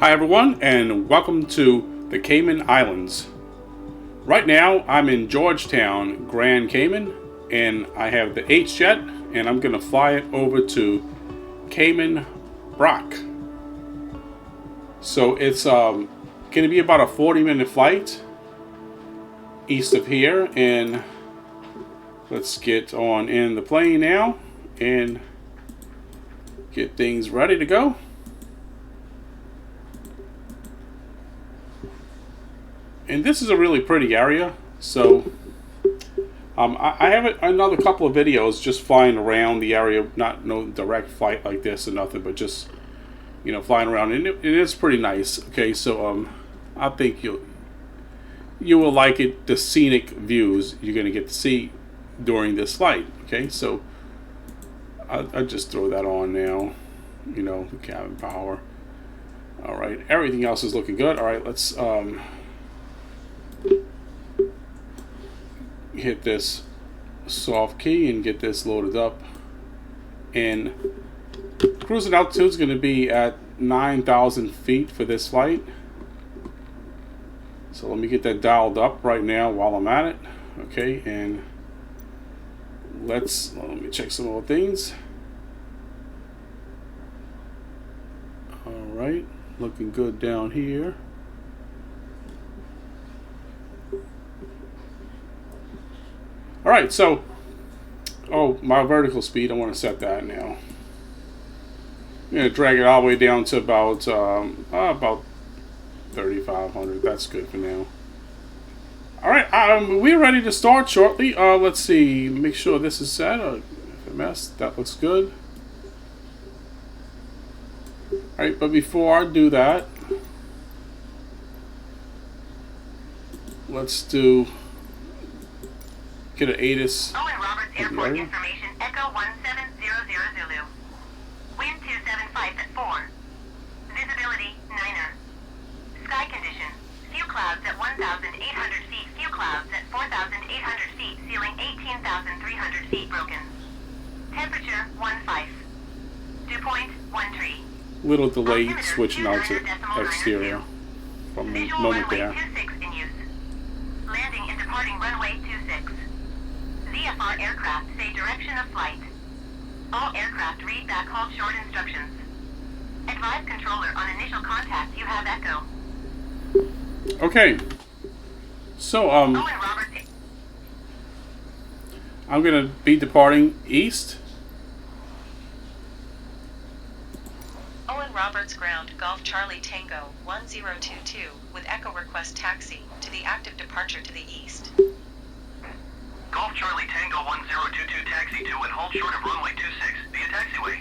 Hi everyone, and welcome to the Cayman Islands. Right now I'm in Georgetown, Grand Cayman, and I have the Hjet, and I'm going to fly it over to Cayman Brac. So it's going to be about a 40-minute flight east of here, and let's get on in the plane now and get things ready to go. And this is a really pretty area, so I have another couple of videos just flying around the area, not no direct flight like this or nothing, but just flying around, and it is pretty nice. Okay, so I think you will like it. The scenic views you're gonna get to see during this flight. Okay, so I just throw that on now. The cabin power. All right, everything else is looking good. All right, let's hit this soft key and get this loaded up. And cruising altitude is going to be at 9,000 feet for this flight. So let me get that dialed up right now while I'm at it. Okay, and let me check some more things. All right, looking good down here. All right, so my vertical speed, I want to set that now. I'm going to drag it all the way down to about 3,500. That's good for now. All right, we're ready to start shortly. Let's see, make sure this is set. FMS, that looks good. All right, but before I do that, let's get an ATIS. Owen Roberts Airport information, Echo 1700 Zulu. Wind 275 at 4. Visibility 9er. Sky condition, few clouds at 1,800 feet, few clouds at 4,800 feet, ceiling 18,300 feet broken. Temperature 15. Dew point 13. Little delay switching out to exterior from the moment there. 26 in use. Landing and departing runway 26. VFR aircraft say direction of flight. All aircraft read back hold short instructions. Advise controller on initial contact you have Echo. Okay. So I'm gonna be departing east. Owen Roberts ground Golf Charlie Tango 1022 with Echo request taxi to the active departure to the east. Golf Charlie Tango 1022 taxi to and hold short of runway 26 via taxiway.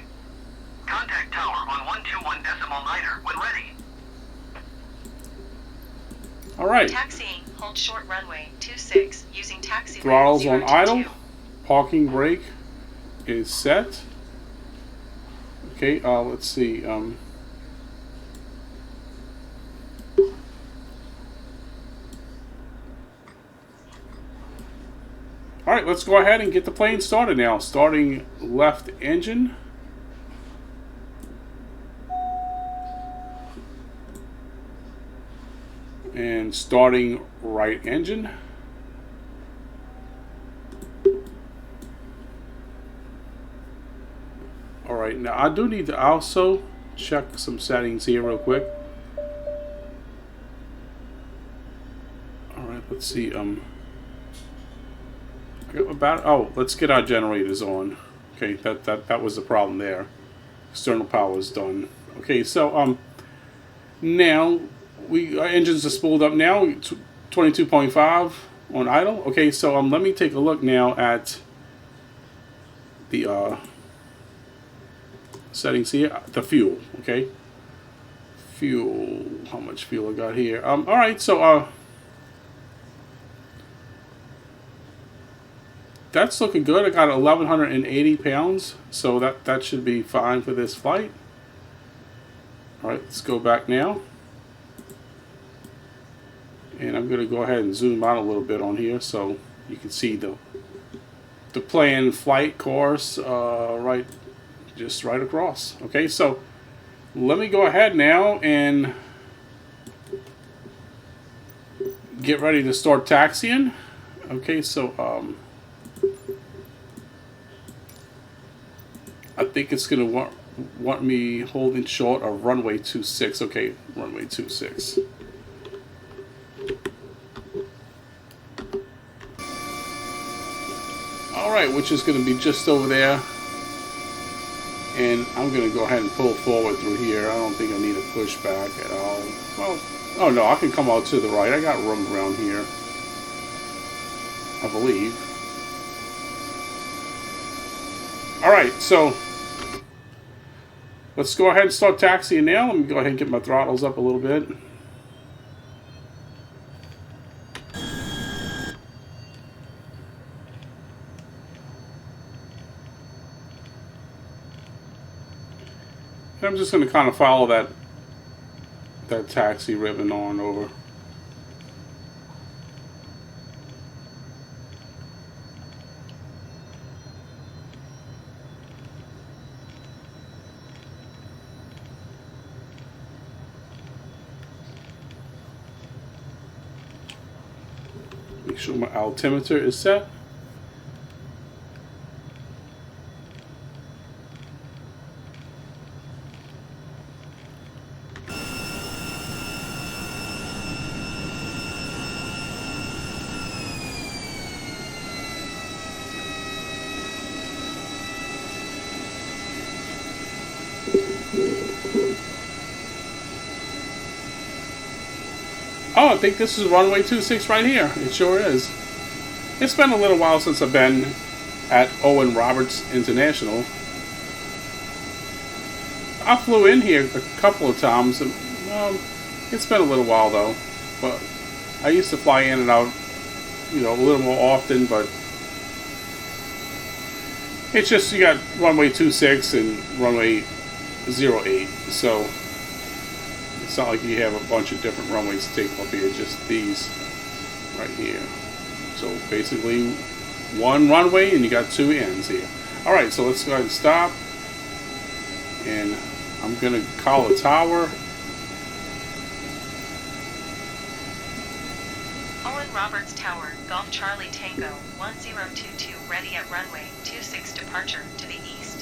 Contact tower on 121.9er when ready. All right. Taxiing, hold short runway 26 using taxiway. Throttles on 022. idle. Parking brake is set. Okay, let's see. All right, let's go ahead and get the plane started now. Starting left engine. And starting right engine. All right, now I do need to also check some settings here real quick. All right, let's see. Let's get our generators on. Okay, that was the problem there. External power is done. Okay, so now our engines are spooled up now. 22.5 on idle. Okay, so let me take a look now at the settings here. The fuel. Okay, fuel. How much fuel I got here? All right, so that's looking good. I got 1,180 pounds, so that should be fine for this flight. All right, let's go back now. And I'm going to go ahead and zoom out a little bit on here so you can see the planned flight course just right across. Okay, so let me go ahead now and get ready to start taxiing. Okay, so I think it's gonna want me holding short of runway 26. Okay, runway 26. Alright, which is gonna be just over there. And I'm gonna go ahead and pull forward through here. I don't think I need a pushback at all. Well, oh no, I can come out to the right. I got room around here, I believe. Alright, so let's go ahead and start taxiing now. Let me go ahead and get my throttles up a little bit. And I'm just going to kind of follow that taxi ribbon on over. Make sure my altimeter is set. Oh, I think this is runway 26 right here. It sure is. It's been a little while since I've been at Owen Roberts International. I flew in here a couple of times. And, it's been a little while though. But I used to fly in and out, you know, a little more often. But it's just you got runway 26 and runway 08. So it's not like you have a bunch of different runways to take up here, just these right here. So basically one runway and you got two ends here. Alright, so let's go ahead and stop. And I'm going to call a tower. Owen Roberts Tower, Golf Charlie Tango 1022, ready at runway 26 departure to the east.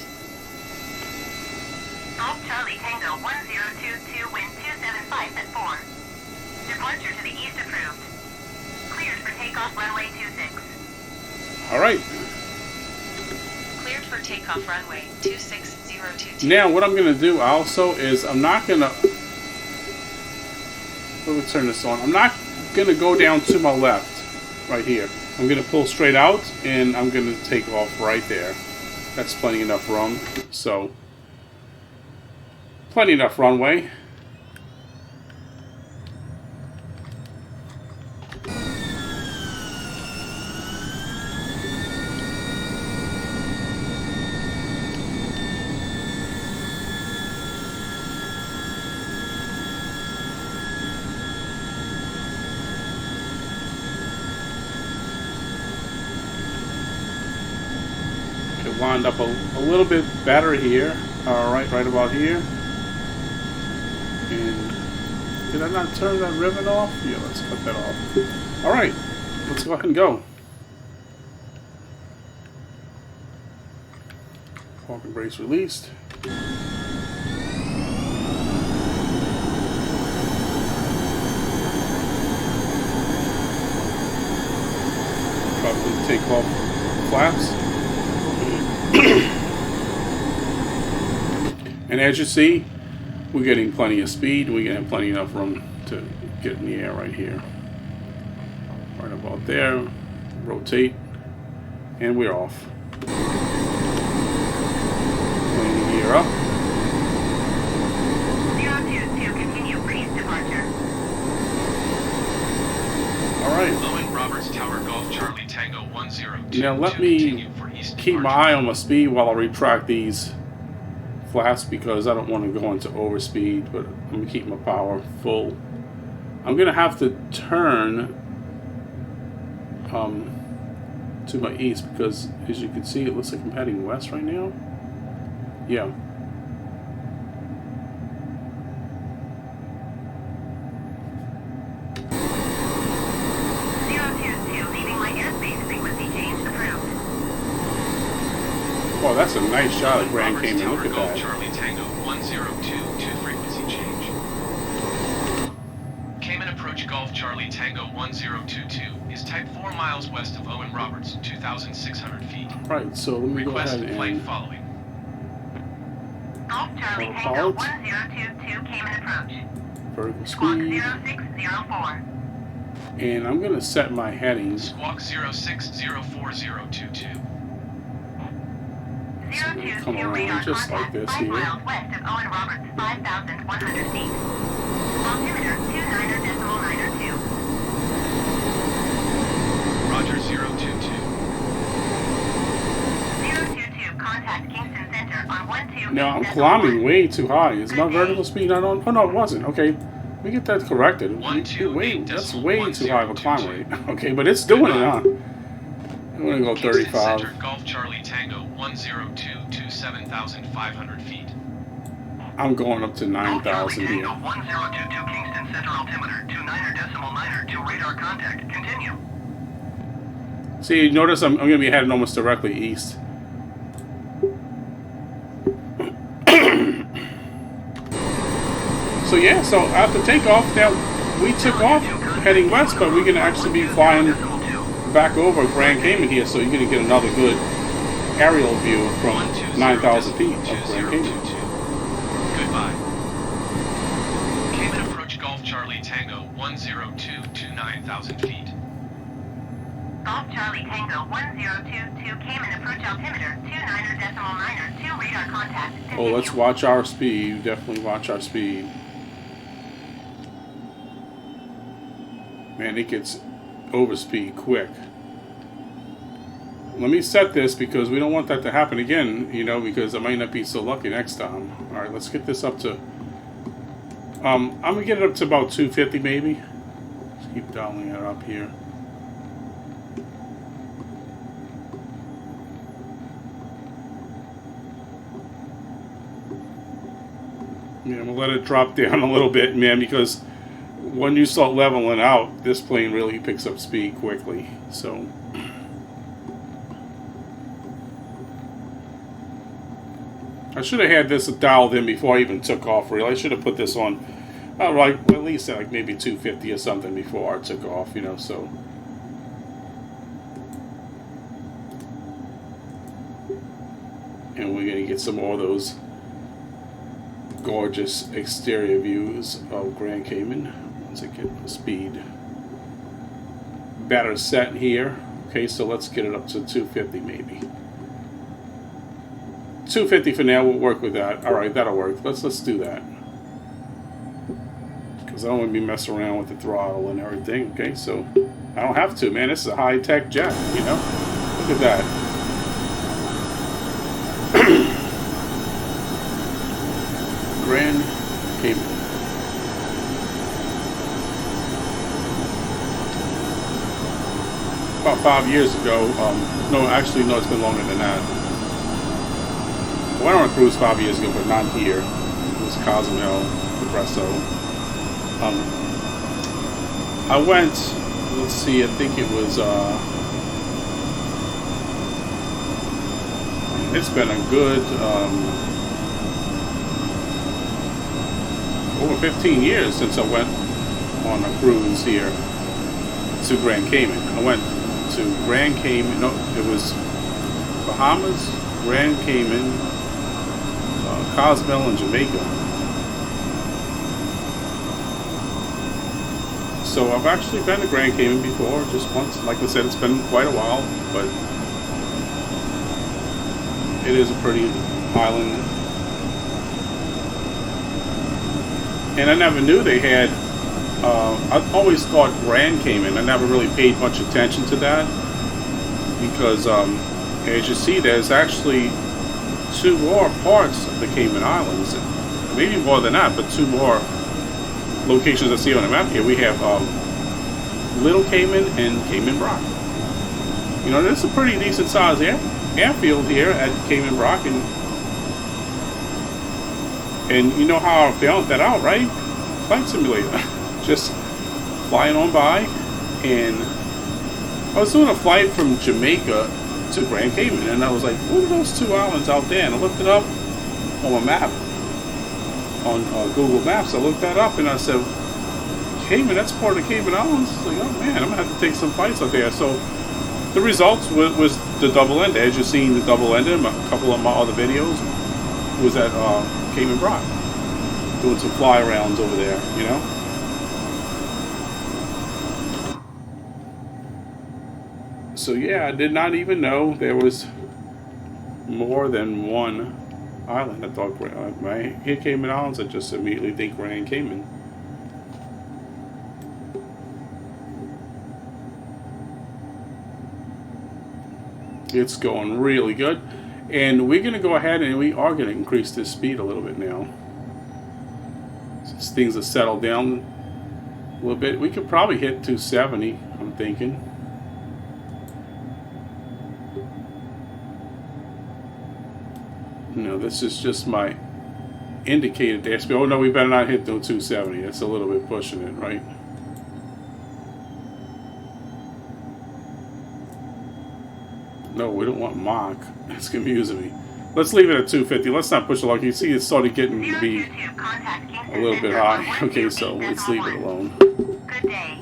Golf Charlie Tango 1022, wind 275 at 4. Departure to the east approved. Cleared for takeoff runway 26. Alright. Cleared for takeoff runway 26022. Now what I'm going to do also is I'm not going to... Let me turn this on. I'm not going to go down to my left right here. I'm going to pull straight out and I'm going to take off right there. That's plenty enough room. So... plenty enough runway. Could lined up a little bit better here. Right about here. And did I not turn that ribbon off? Yeah, let's cut that off. Alright, let's go ahead and go. Parking brakes released. Probably take off flaps. And as you see, we're getting plenty of speed. We're getting plenty enough room to get in the air right here. Right about there. Rotate. And we're off. Putting the gear up. 022, continue pre-east departure. Alright. Owen Roberts Tower, Golf Charlie Tango 102. Now let me keep my eye on my speed while I retract these flaps because I don't want to go into overspeed, but I'm going to keep my power full. I'm going to have to turn to my east because as you can see it looks like I'm heading west right now. Yeah. that's a nice shot at Grand Roberts Cayman. Tower Look at Golf that. Charlie Tango 102 frequency change. Cayman approach Golf Charlie Tango 1022 is type 4 miles west of Owen Roberts, 2,600 feet. Right, so let me go Request ahead flight and following. Golf Charlie Follow Tango pilot. 1022 Cayman approach. vertical Squawk speed. 0604. And I'm going to set my headings. Squawk 06040022. Come 022 around radar just like contact this 5 here. miles west of Owen Roberts, 5,100 feet. Altimeter 29.92. Roger 022. 022 contact Kingston Center on 12. Now I'm climbing way too high. Is my vertical speed not on? Oh no, it wasn't. Okay, let me get that corrected. That's way too high of a climb rate. Okay, but it's doing it, huh? I'm gonna go Kingston 35. Center, Golf Charlie Tango 102 to 7,500 feet. I'm going up to 9,000 here. Tango 1022 Kingston Center altimeter 29.92 radar contact. Continue. See, notice I'm going to be heading almost directly east. So yeah, so after takeoff, now we took off heading west, but we're going to actually be flying back over Grand Cayman here, so you're going to get another good aerial view from 9,000 feet of Grand Cayman. Goodbye. Cayman approach Golf Charlie Tango 102 to 9,000 feet. Golf Charlie Tango 1022 Cayman approach altimeter 29.92 radar contact. Oh, let's watch our speed. Definitely watch our speed. Man, it gets over speed quick. Let me set this because we don't want that to happen again, you know, because I might not be so lucky next time. All right, let's get this up to, I'm going to get it up to about 250 maybe. Just keep dialing it up here. Yeah, I'm going to let it drop down a little bit, man, because when you start leveling out, this plane really picks up speed quickly. So I should have had this dialed in before I even took off, really. I should have put this on, like, at least at like maybe 250 or something before I took off, you know, so. And we're going to get some more of those gorgeous exterior views of Grand Cayman once I get the speed better set here. Okay, so let's get it up to 250 maybe. 250 for now, we'll work with that. Alright, that'll work. Let's do that. Because I don't want to be messing around with the throttle and everything. Okay, so I don't have to, man. This is a high-tech jet, you know? Look at that. Grand Cayman. About 5 years ago, no, actually, no, it's been longer than that. I went on a cruise 5 years ago, but not here. It was Cozumel, Depresso. I went, let's see, I think it was, it's been a good, over 15 years since I went on a cruise here to Grand Cayman. I went to Grand Cayman, no, it was Bahamas, Grand Cayman, Cozumel, and Jamaica. So I've actually been to Grand Cayman before, just once. Like I said, it's been quite a while, but it is a pretty island. And I never knew they had, I always thought Grand Cayman. I never really paid much attention to that because as you see, there's actually 2 more parts of the Cayman Islands, maybe more than that, but 2 more locations I see on the map here. We have Little Cayman and Cayman Brac. You know, there's a pretty decent sized airfield here at Cayman Brac, and you know how I found that out, right? Flight simulator. Just flying on by, and I was doing a flight from Jamaica to Grand Cayman. And I was like, what are those two islands out there? And I looked it up on a map, on Google Maps. I looked that up and I said, Cayman, that's part of the Cayman Islands. Like, oh man, I'm gonna have to take some flights up there. So the results was the double end. As you've seen, the double end in a couple of my other videos was at Cayman Brac, doing some fly rounds over there, you know. So yeah, I did not even know there was more than one island. I thought when I hear Cayman Islands, I just immediately think Grand Cayman. It's going really good, and we're going to go ahead and we are going to increase this speed a little bit now. Since things have settled down a little bit, we could probably hit 270, I'm thinking. No, this is just my indicated dash speed. Oh no, we better not hit no 270. That's a little bit pushing it, right? No, we don't want Mach. That's confusing me. Let's leave it at 250. Let's not push it along. You see, it started getting to be a little bit high. Okay, so let's leave it alone. Good day.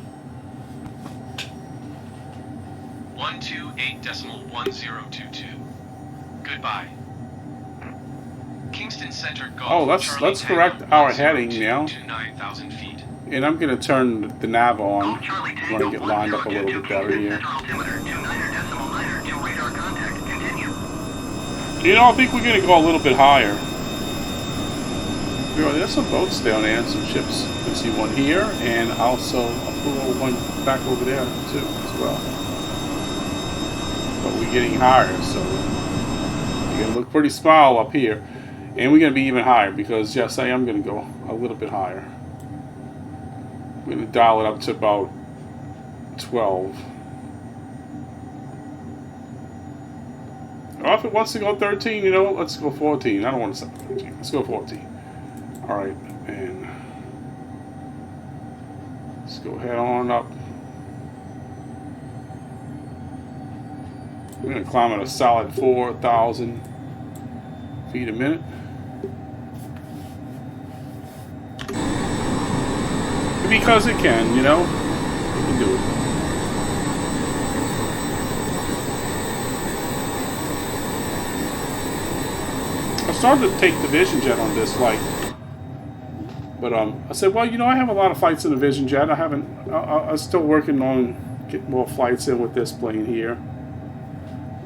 128.1022. Goodbye. Kingston Center Golf. Oh, let's correct our heading now. To 9,000 feet. And I'm going to turn the nav on when I get lined up a little bit better here. You know, I think we're going to go a little bit higher. You know, there's some boats down there and some ships. I see one here, and also I'll put one back over there too as well. But we're getting higher, so we're going to look pretty small up here. And we're going to be even higher because, yes, I am going to go a little bit higher. We're going to dial it up to about 12. Or if it wants to go 13, you know what? Let's go 14. I don't want to set 13. Let's go 14. Alright, and let's go head on up. We're going to climb at a solid 4,000 feet a minute. Because it can, you know, it can do it. I started to take the Vision Jet on this flight, but I said, well, you know, I have a lot of flights in the Vision Jet. I'm still working on getting more flights in with this plane here.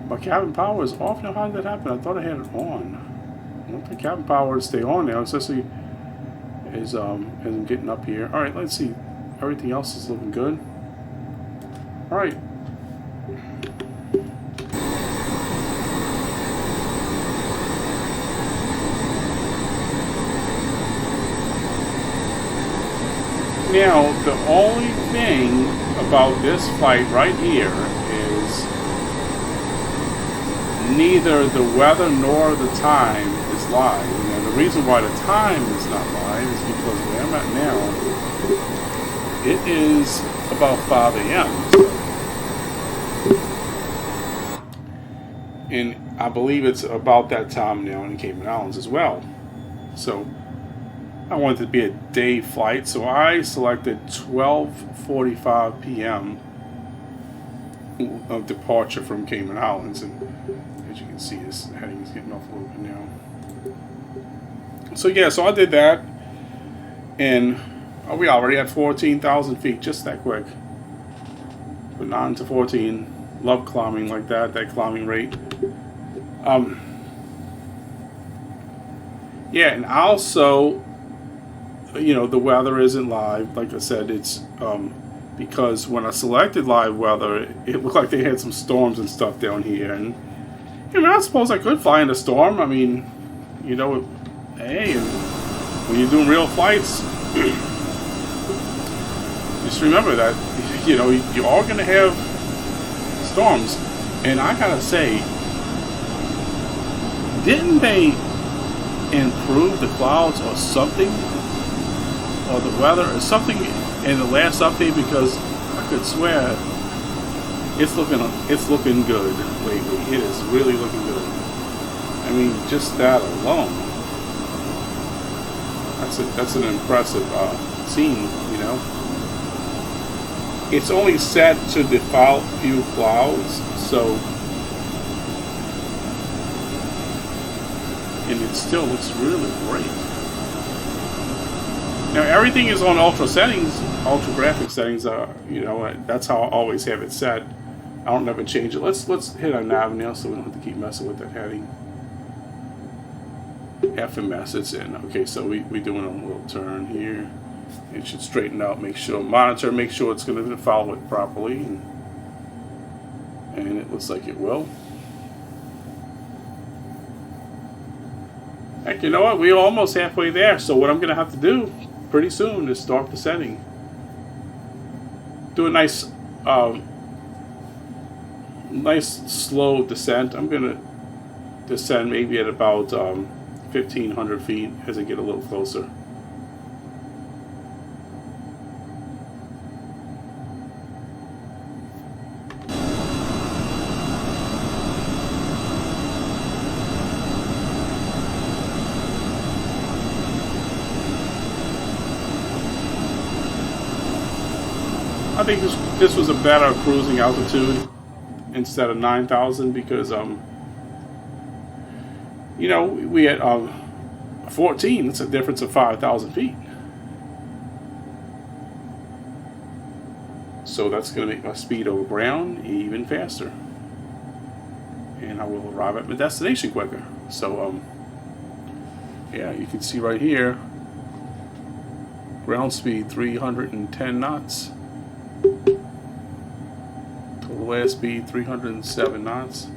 My cabin power is off now. How did that happen? I thought I had it on. I want the cabin power to stay on now, especially as I'm getting up here. All right, let's see. Everything else is looking good. All right. Now, the only thing about this flight right here is neither the weather nor the time is live. And the reason why the time is not live is because where I'm at now, it is about 5 a.m. And I believe it's about that time now in the Cayman Islands as well. So I wanted it to be a day flight, so I selected 12:45 p.m. of departure from Cayman Islands. And as you can see, this heading is getting off a little bit now. So yeah, so I did that, and we already had 14,000 feet, just that quick. From 9 to 14, love climbing like that climbing rate. Yeah, and also, you know, the weather isn't live. Like I said, it's because when I selected live weather, it looked like they had some storms and stuff down here, and I mean, I suppose I could fly in a storm. I mean, you know, hey, when you're doing real flights, just remember that, you know, you are going to have storms. And I gotta say, didn't they improve the clouds or something, or the weather or something in the last update? Because I could swear it's looking good lately. It is really looking good. I mean, just that alone, that's an impressive scene, you know. It's only set to default view clouds, so, and it still looks really great. Now everything is on ultra settings, ultra graphic settings. You know, that's how I always have it set. I don't never change it. Let's hit our nav now, so we don't have to keep messing with that heading. FMS, it's in. Okay, so we doing a little turn here. It should straighten out. Make sure make sure it's going to follow it properly, and it looks like it will. Heck, you know what? We're almost halfway there. So what I'm going to have to do pretty soon is start descending. Do a nice slow descent. I'm going to descend maybe at about 1,500 feet as I get a little closer. I think this was a better cruising altitude instead of 9,000 because you know, we had 14. It's a difference of 5,000 feet. So that's going to make my speed over ground even faster, and I will arrive at my destination quicker. So yeah, you can see right here, ground speed 310 knots. Total air speed 307 knots.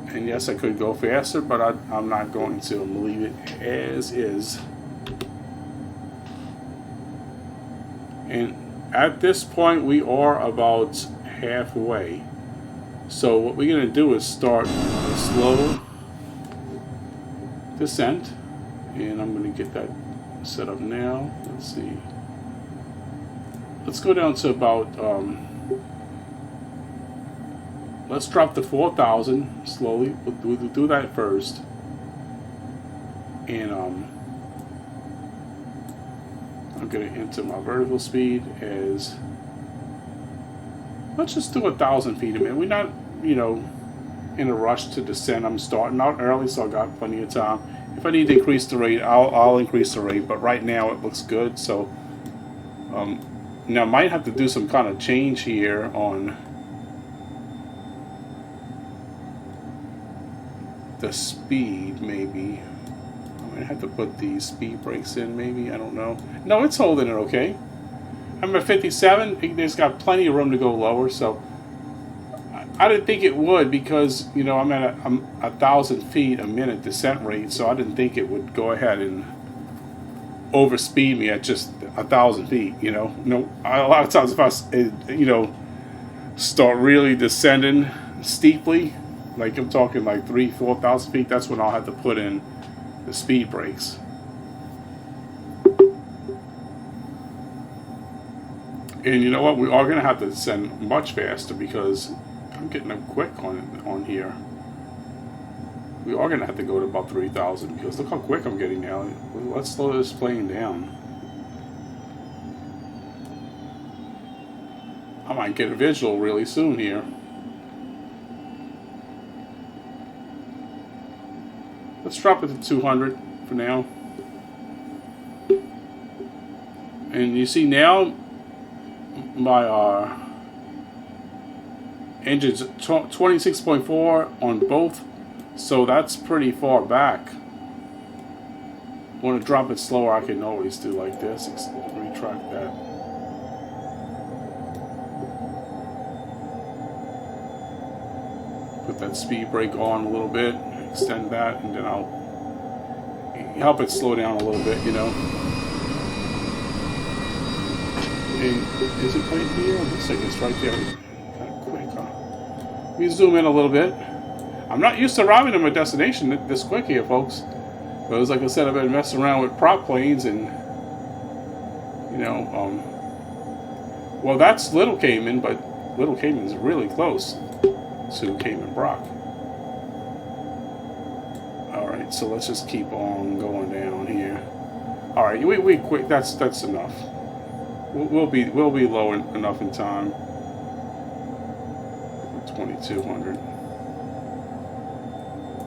And yes, I could go faster, but I'm not going to. I'm going to leave it as is. And at this point, we are about halfway. So what we're going to do is start a slow descent. And I'm going to get that set up now. Let's see. Let's go down to about... let's drop to 4,000 slowly. We'll do that first. And I'm going to enter my vertical speed as... let's just do 1,000 feet a minute. We're not, you know, in a rush to descend. I'm starting out early, so I got plenty of time. If I need to increase the rate, I'll increase the rate. But right now it looks good. So now I might have to do some kind of change here on the speed, maybe. I'm gonna have to put the speed brakes in, maybe. I don't know. No, it's holding it okay. I'm at 57. There's got plenty of room to go lower, so I didn't think it would because, you know, I'm at 1,000 feet a minute descent rate, so I didn't think it would go ahead and overspeed me at just 1,000 feet. You know, a lot of times if I, you know, start really descending steeply, like I'm talking like 3,000-4,000 feet, that's when I'll have to put in the speed brakes. And you know what? We are going to have to descend much faster because I'm getting them quick on here. We are going to have to go to about 3,000 because look how quick I'm getting now. Let's slow this plane down. I might get a visual really soon here. Let's drop it to 200 for now. And you see now my engine's 26.4 on both, so that's pretty far back. Want to drop it slower, I can always do like this. Retract that. Put that speed brake on a little bit, extend that, and then I'll help it slow down a little bit, you know. And is it right here? Looks like it's right there. Kind of quick, huh? Let me zoom in a little bit. I'm not used to arriving at my destination this quick here, folks. Because, like I said, I've been messing around with prop planes and, you know, well, that's Little Cayman, but Little Cayman's really close to Cayman Brac. Alright, so let's just keep on going down here. Alright, we quick. That's enough. We'll be low enough in time. 2200.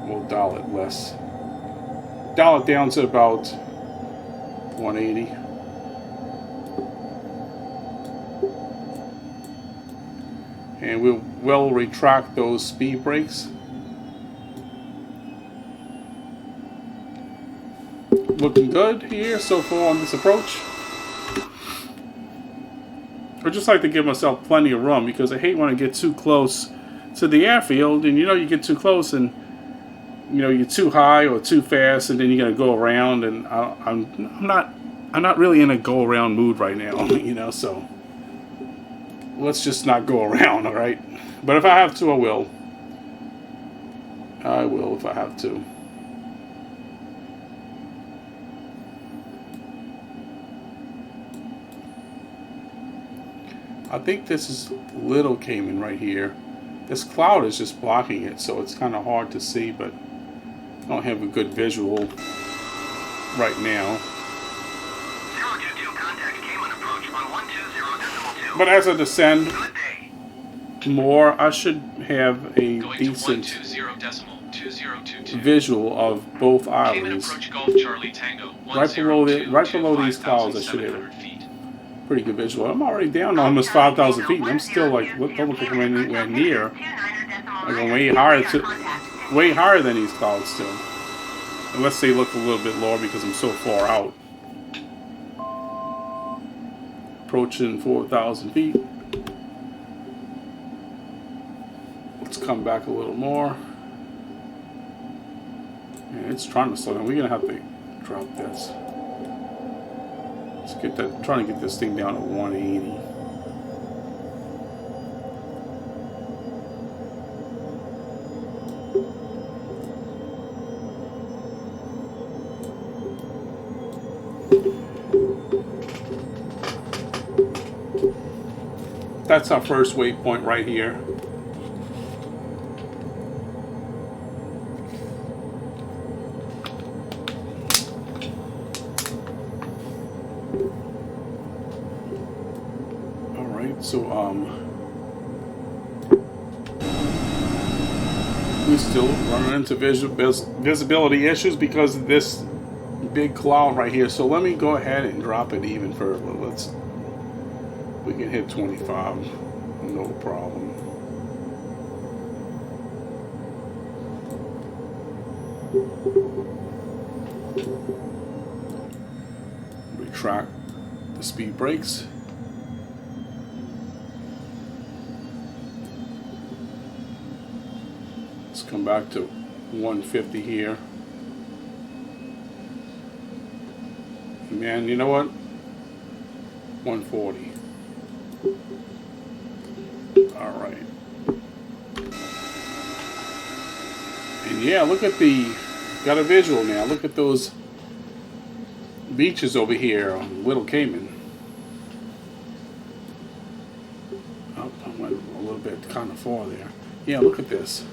We'll dial it less. Dial it down to about 180. And we'll retract those speed brakes. Looking good here so far on this approach. I just like to give myself plenty of room because I hate when I get too close to the airfield, and you get too close and you're too high or too fast, and then you're gonna go around, and I'm not really in a go around mood right now, so let's just not go around, all right? But if I have to, I will. I will if I have to. I think this is Little Cayman right here. This cloud is just blocking it, so it's kind of hard to see, but I don't have a good visual right now. 022 contact Cayman approach on 120.2. But as I descend more, I should have a Going decent to 120.2022. visual of both Cayman islands. approach Golf Charlie Tango. Right below these clouds, I should have a pretty good visual. I'm already down almost 5,000 feet, and I'm still like, don't look like I'm anywhere near. Like I'm way higher than these clouds still. Unless they look a little bit lower because I'm so far out. Approaching 4,000 feet. Let's come back a little more. Yeah, it's trying to slow down. We're gonna have to drop this. Let's get that. Trying to get this thing down to 180. That's our first waypoint right here. So, we're still running into visibility issues because of this big cloud right here. So let me go ahead and drop it even further. We can hit 25, no problem. Retract the speed brakes. Let's come back to 150 here. Man, you know what? 140. Alright. And yeah, look at got a visual now. Look at those beaches over here on Little Cayman. Oh, I went a little bit kind of far there. Yeah, look at this.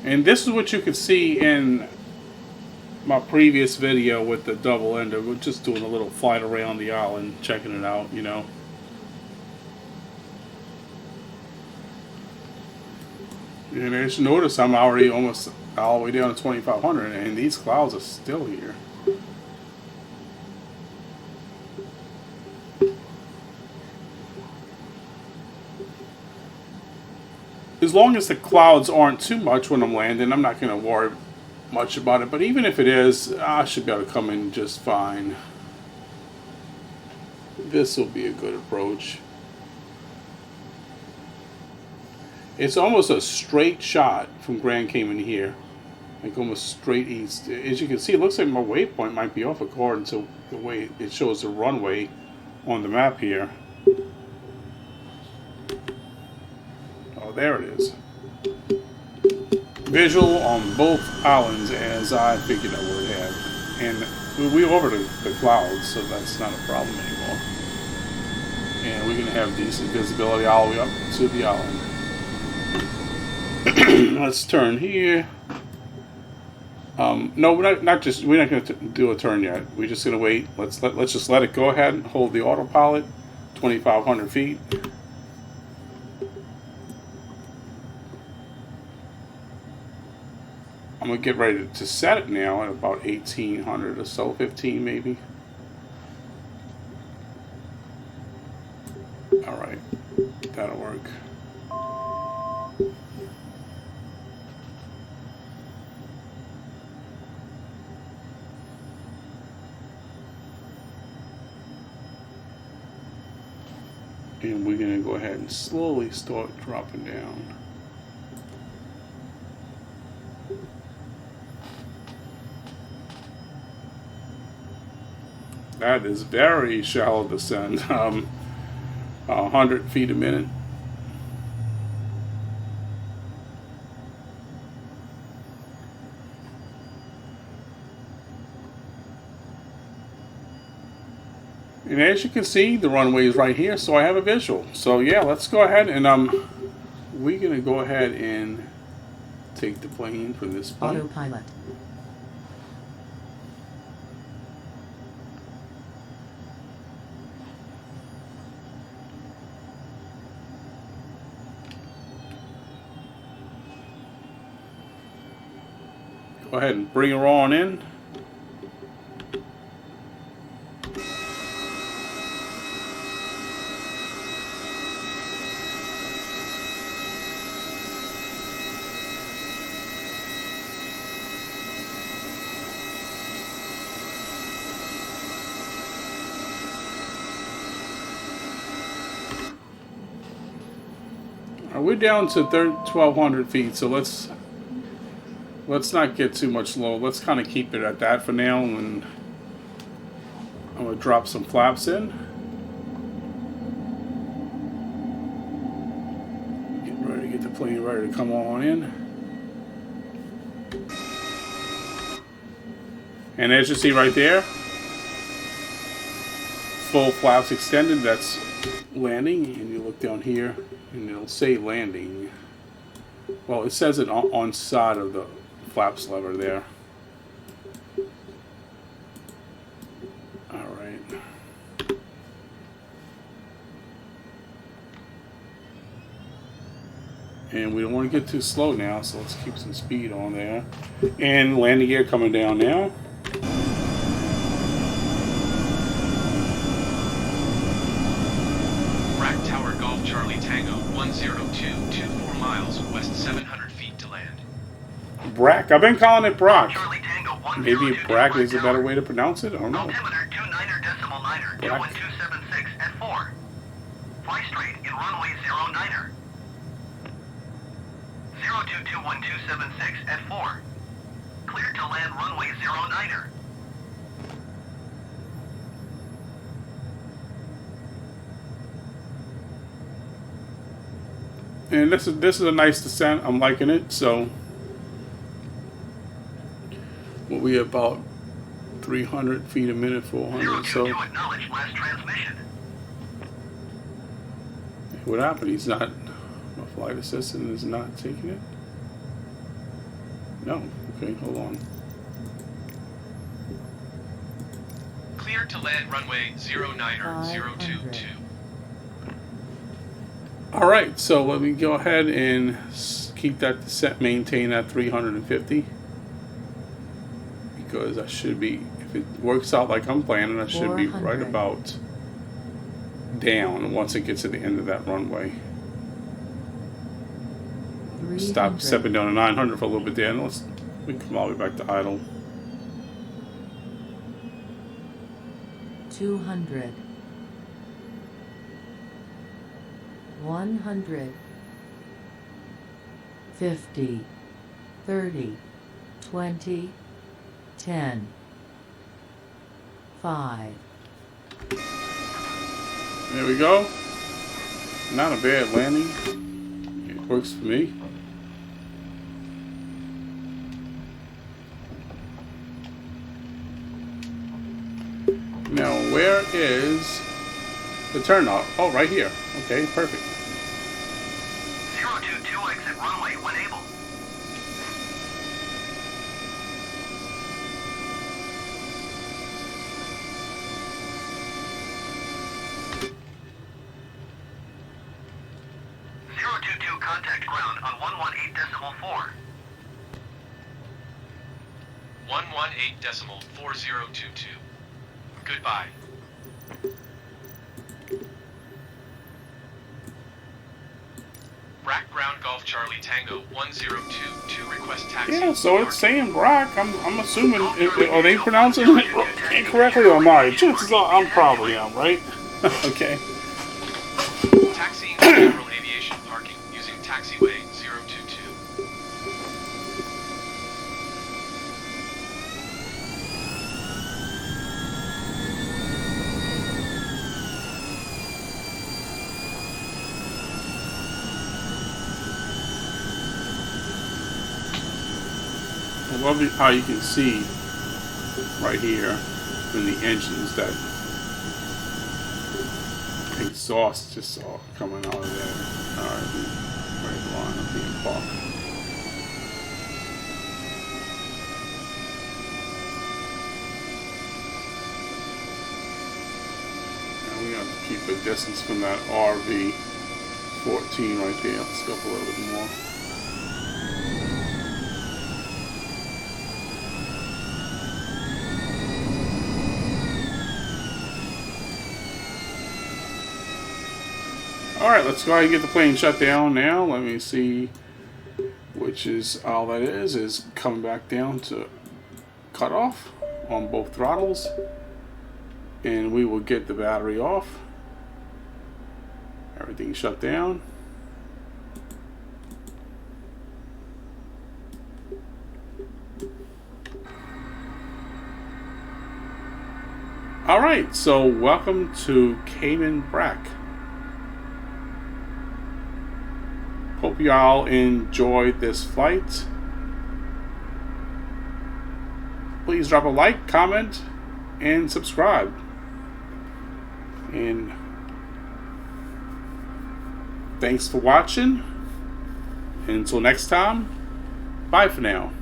And this is what you could see in my previous video with the double ender. We're just doing a little flight around the island, checking it out, And as you notice, I'm already almost all the way down to 2,500, and these clouds are still here. As long as the clouds aren't too much when I'm landing, I'm not going to worry much about it. But even if it is, I should be able to come in just fine. This will be a good approach. It's almost a straight shot from Grand Cayman here. Like almost straight east. As you can see, it looks like my waypoint might be off according to the way it shows the runway on the map here. Oh, there it is. Visual on both islands as I figured I would have. And we're over the clouds, so that's not a problem anymore. And we're going to have decent visibility all the way up to the island. Let's turn here. No, we're not going to do a turn yet. We're just going to wait. Let's just let it go ahead and hold the autopilot 2,500 feet. I'm going to get ready to set it now at about 1,800 or so, 15 maybe. Alright, that'll work. And we're going to go ahead and slowly start dropping down. That is very shallow descent. 100 feet a minute. And as you can see, the runway is right here, so I have a visual. So yeah, let's go ahead and we're gonna go ahead and take the plane from this point. Autopilot. Go ahead and bring her on in. We're down to 1,200 feet, so let's not get too much low. Let's kind of keep it at that for now, and I'm going to drop some flaps in. Get ready to get the plane ready to come on in. And as you see right there, full flaps extended, that's landing. And you look down here and it'll say landing. Well, it says it on side of the flaps lever there. Alright. And we don't want to get too slow now, so let's keep some speed on there. And landing gear coming down now. Brac Tower Golf Charlie Tango 102, 24 miles west 700 feet to land. Brac. I've been calling it Brac. Charlie Tango 102, Maybe Brac is a better way to pronounce it. I don't know. Altimeter 29er.9er, Brac. 1276 at 4. Fly straight in runway 09er. 0221-276 at 4. Clear to land runway 09er. And this is a nice descent. I'm liking it. So we'll be about 300 feet a minute, 400. So 022 acknowledge last transmission. what happened? He's not. My flight assistant is not taking it. No. Okay, hold on. Clear to land runway 09er 022. All right, so let me go ahead and keep that descent, maintain at 350, because I should be, if it works out like I'm planning, I should be right 400. about down once it gets to the end of that runway. Stop 300. stepping down to 900 for a little bit there, and we can come all the way back to idle. 200. 100. 50. 30. 20. 10. 5. There we go. Not a bad landing. It works for me. Now, where is The turnout. Oh, right here. Okay, perfect. 022 exit runway when able. Contact ground on 118.4. 118.4022. Goodbye. Brac Ground Golf Charlie Tango 1022 request taxi. Yeah, so it's saying Brac. I'm assuming. Are they pronouncing it incorrectly or am I? Chances are I'm probably am, right? Okay. Taxiing to General Aviation Parking using taxiway 022. I love how you can see right here in the engines that exhaust just all coming out of there. Alright, right line of being parked. Now we have to keep a distance from that RV-14 right there. Let's go up a little bit more. Alright, let's go ahead and get the plane shut down now. Let me see, which is all that is coming back down to cut off on both throttles. And we will get the battery off. Everything shut down. Alright, so welcome to Cayman Brac. Hope you all enjoyed this flight. Please drop a like, comment, and subscribe. And thanks for watching. Until next time, bye for now.